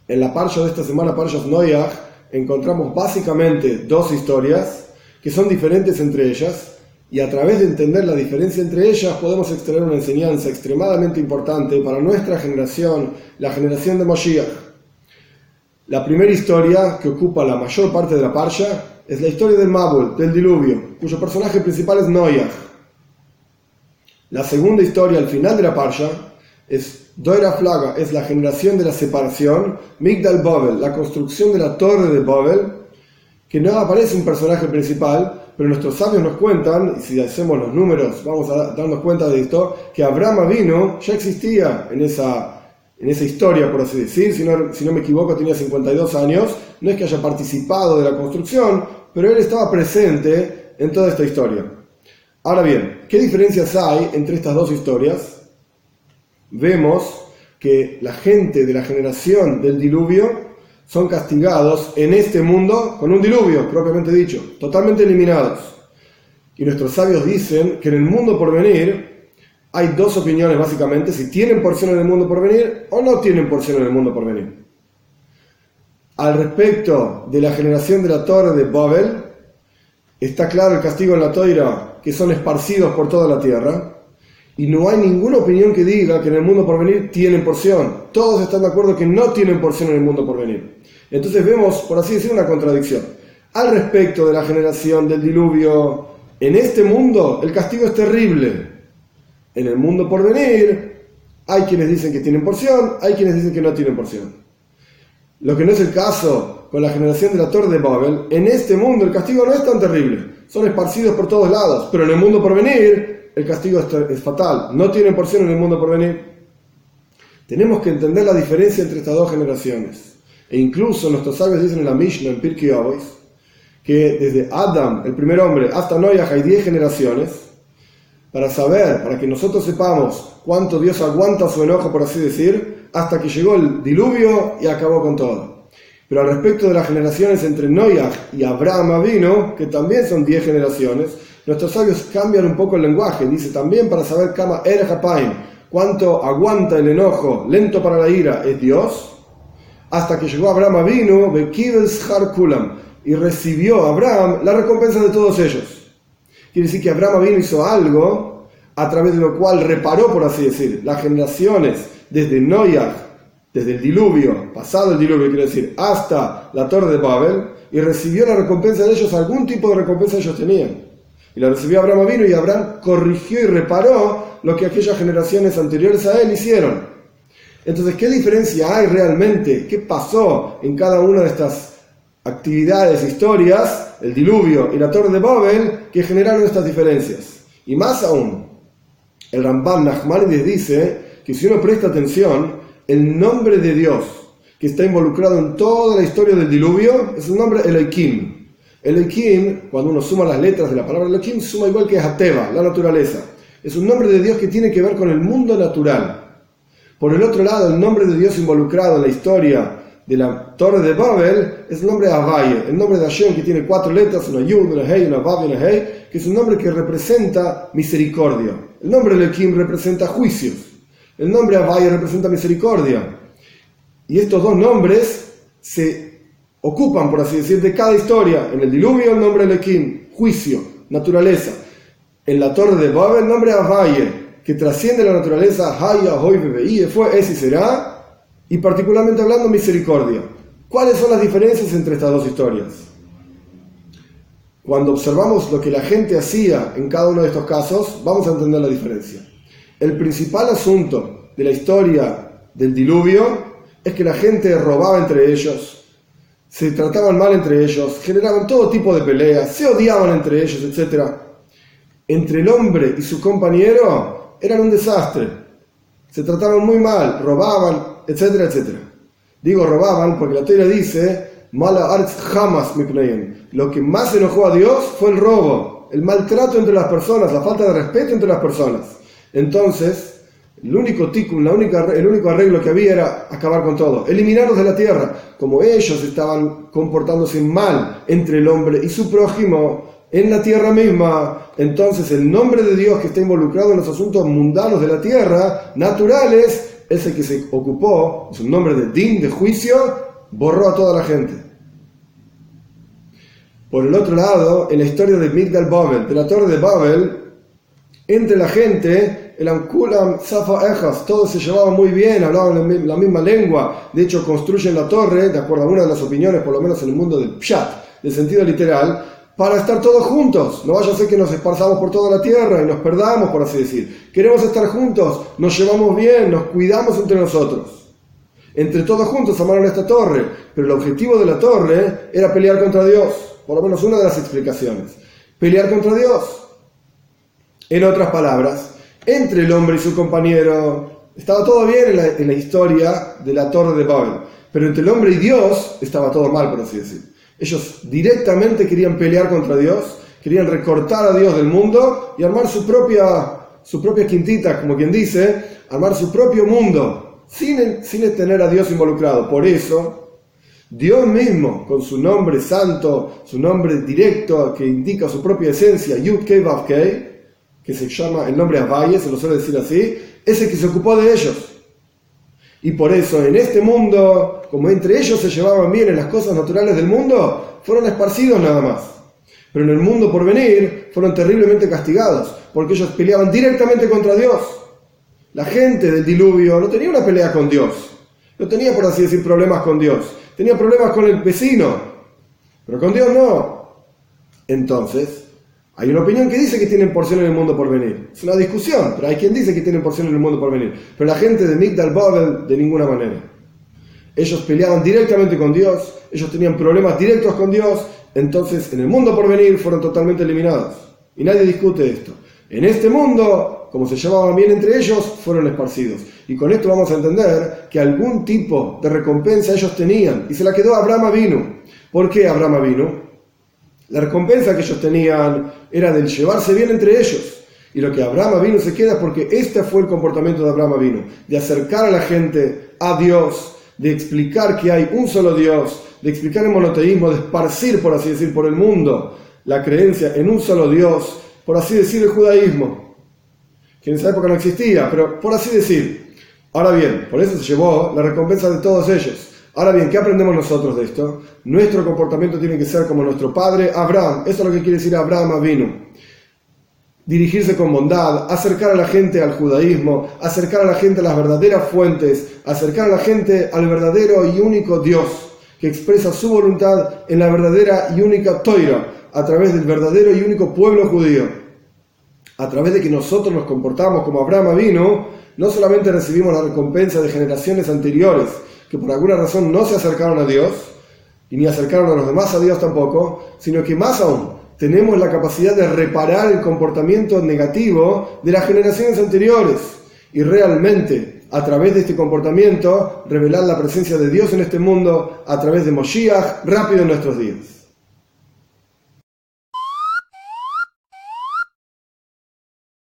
En la parsha de esta semana, Parshas Noach, encontramos básicamente dos historias que son diferentes entre ellas, y a través de entender la diferencia entre ellas podemos extraer una enseñanza extremadamente importante para nuestra generación, la generación de Moshiach. La primera historia que ocupa la mayor parte de la parsha es la historia del Mabul, del diluvio, cuyo personaje principal es Noach. La segunda historia al final de la parsha es Doira Flaga, es la generación de la separación, Migdal Babel, la construcción de la torre de Babel, que no aparece un personaje principal, pero nuestros sabios nos cuentan, y si hacemos los números vamos a darnos cuenta de esto, que Abraham Avinu ya existía en esa historia, por así decir. Si no me equivoco, tenía 52 años, no es que haya participado de la construcción, pero él estaba presente en toda esta historia. Ahora bien, ¿qué diferencias hay entre estas dos historias? Vemos que la gente de la generación del diluvio son castigados en este mundo con un diluvio, propiamente dicho, totalmente eliminados. Y nuestros sabios dicen que en el mundo por venir hay dos opiniones básicamente, si tienen porción en el mundo por venir o no tienen porción en el mundo por venir. Al respecto de la generación de la torre de Babel, está claro el castigo en la Toira, que son esparcidos por toda la tierra, y no hay ninguna opinión que diga que en el mundo por venir tienen porción. Todos están de acuerdo que no tienen porción en el mundo por venir. Entonces vemos, por así decir, una contradicción. Al respecto de la generación del diluvio, en este mundo el castigo es terrible. En el mundo por venir hay quienes dicen que tienen porción, hay quienes dicen que no tienen porción. Lo que no es el caso con la generación de la torre de Babel, en este mundo el castigo no es tan terrible. Son esparcidos por todos lados, pero en el mundo por venir el castigo es fatal. No tienen porción en el mundo por venir. Tenemos que entender la diferencia entre estas dos generaciones. E incluso nuestros sabios dicen en la Mishnah, en Pirkei Avos, que desde Adam, el primer hombre, hasta Noach hay 10 generaciones, para que nosotros sepamos cuánto Dios aguanta su enojo, por así decir, hasta que llegó el diluvio y acabó con todo. Pero al respecto de las generaciones entre Noach y Abraham Avinu, que también son 10 generaciones, nuestros sabios cambian un poco el lenguaje. Dice también para saber Kama Erech Hapaim, cuánto aguanta el enojo, lento para la ira, es Dios, hasta que llegó Abraham Avinu, Bekibel Shar Kulam, y recibió Abraham la recompensa de todos ellos. Quiere decir que Abraham Avinu hizo algo a través de lo cual reparó, por así decir, las generaciones desde Noach, desde el diluvio, pasado el diluvio, quiere decir, hasta la torre de Babel, y recibió la recompensa de ellos, algún tipo de recompensa ellos tenían. Y la recibió Abraham Avinu, y Abraham corrigió y reparó lo que aquellas generaciones anteriores a él hicieron. Entonces, ¿qué diferencia hay realmente? ¿Qué pasó en cada una de estas actividades, historias, el diluvio y la torre de Babel, que generaron estas diferencias? Y más aún, el Ramban Nachmanides dice que si uno presta atención, el nombre de Dios que está involucrado en toda la historia del diluvio es el nombre Elohim. Elohim, cuando uno suma las letras de la palabra Elohim, suma igual que Hateva, la naturaleza. Es un nombre de Dios que tiene que ver con el mundo natural. Por el otro lado, el nombre de Dios involucrado en la historia de la torre de Babel es el nombre de Havaye, el nombre de Hashem, que tiene 4 letras, una Yud, una Hei, una Vav y una Hei, que es un nombre que representa misericordia. El nombre de Elohim representa juicios. El nombre Havaye representa misericordia. Y estos dos nombres se ocupan, por así decir, de cada historia. En el diluvio el nombre Elohim, juicio, naturaleza. En la torre de Babel el nombre Havaye, que trasciende la naturaleza, Haya, Hoy, Bebeí, fue, es y será, y particularmente hablando misericordia. ¿Cuáles son las diferencias entre estas dos historias? Cuando observamos lo que la gente hacía en cada uno de estos casos, vamos a entender la diferencia. El principal asunto de la historia del diluvio es que la gente robaba entre ellos, se trataban mal entre ellos, generaban todo tipo de peleas, se odiaban entre ellos, etc. Entre el hombre y su compañero eran un desastre, se trataban muy mal, robaban, etcétera, etcétera. Digo robaban porque la Torá dice, Mala arz jamás mipneim. Lo que más enojó a Dios fue el robo, el maltrato entre las personas, la falta de respeto entre las personas. Entonces, el único arreglo que había era acabar con todo, eliminarlos de la tierra. Como ellos estaban comportándose mal entre el hombre y su prójimo en la tierra misma, entonces el nombre de Dios que está involucrado en los asuntos mundanos de la tierra, naturales, ese que se ocupó, es un nombre de din, de juicio, borró a toda la gente. Por el otro lado, en la historia de Migdal Babel, de la torre de Babel, entre la gente, el Amkulam Safa Ejas, todos se llevaban muy bien, hablaban la misma lengua. De hecho, construyen la torre, de acuerdo a una de las opiniones, por lo menos en el mundo del Pshat, del sentido literal, para estar todos juntos. No vaya a ser que nos esparzamos por toda la tierra y nos perdamos, por así decir. Queremos estar juntos, nos llevamos bien, nos cuidamos entre nosotros. Entre todos juntos armaron esta torre, pero el objetivo de la torre era pelear contra Dios. Por lo menos una de las explicaciones. Pelear contra Dios. En otras palabras, entre el hombre y su compañero estaba todo bien en la historia de la torre de Babel, pero entre el hombre y Dios estaba todo mal, por así decir. Ellos directamente querían pelear contra Dios, querían recortar a Dios del mundo y armar su propia quintita, como quien dice, armar su propio mundo, sin tener a Dios involucrado. Por eso, Dios mismo, con su nombre santo, su nombre directo, que indica su propia esencia, Yud Kei Vav Kei, que se llama el nombre Avaye, se lo suele decir así, es el que se ocupó de ellos. Y por eso en este mundo, como entre ellos se llevaban bien en las cosas naturales del mundo, fueron esparcidos nada más. Pero en el mundo por venir fueron terriblemente castigados, porque ellos peleaban directamente contra Dios. La gente del diluvio no tenía una pelea con Dios, no tenía, por así decir, problemas con Dios, tenía problemas con el vecino, pero con Dios no. Entonces, hay una opinión que dice que tienen porción en el mundo por venir. Es una discusión, pero hay quien dice que tienen porción en el mundo por venir. Pero la gente de Migdal Babel, de ninguna manera. Ellos peleaban directamente con Dios, ellos tenían problemas directos con Dios, entonces en el mundo por venir fueron totalmente eliminados. Y nadie discute esto. En este mundo, como se llevaban bien entre ellos, fueron esparcidos. Y con esto vamos a entender que algún tipo de recompensa ellos tenían, y se la quedó Abraham Avinu. ¿Por qué Abraham Avinu? La recompensa que ellos tenían era del llevarse bien entre ellos. Y lo que Abraham Avinu se queda es porque este fue el comportamiento de Abraham Avinu, de acercar a la gente a Dios, de explicar que hay un solo Dios, de explicar el monoteísmo, de esparcir, por así decir, por el mundo la creencia en un solo Dios, por así decir, el judaísmo, que en esa época no existía, pero por así decir. Ahora bien, por eso se llevó la recompensa de todos ellos. Ahora bien, ¿qué aprendemos nosotros de esto? Nuestro comportamiento tiene que ser como nuestro padre Abraham. Eso es lo que quiere decir Abraham Avinu. Dirigirse con bondad, acercar a la gente al judaísmo, acercar a la gente a las verdaderas fuentes, acercar a la gente al verdadero y único Dios, que expresa su voluntad en la verdadera y única Toira, a través del verdadero y único pueblo judío. A través de que nosotros nos comportamos como Abraham Avinu, no solamente recibimos la recompensa de generaciones anteriores, que por alguna razón no se acercaron a Dios, y ni acercaron a los demás a Dios tampoco, sino que más aún, tenemos la capacidad de reparar el comportamiento negativo de las generaciones anteriores, y realmente, a través de este comportamiento, revelar la presencia de Dios en este mundo, a través de Moshiach, rápido en nuestros días.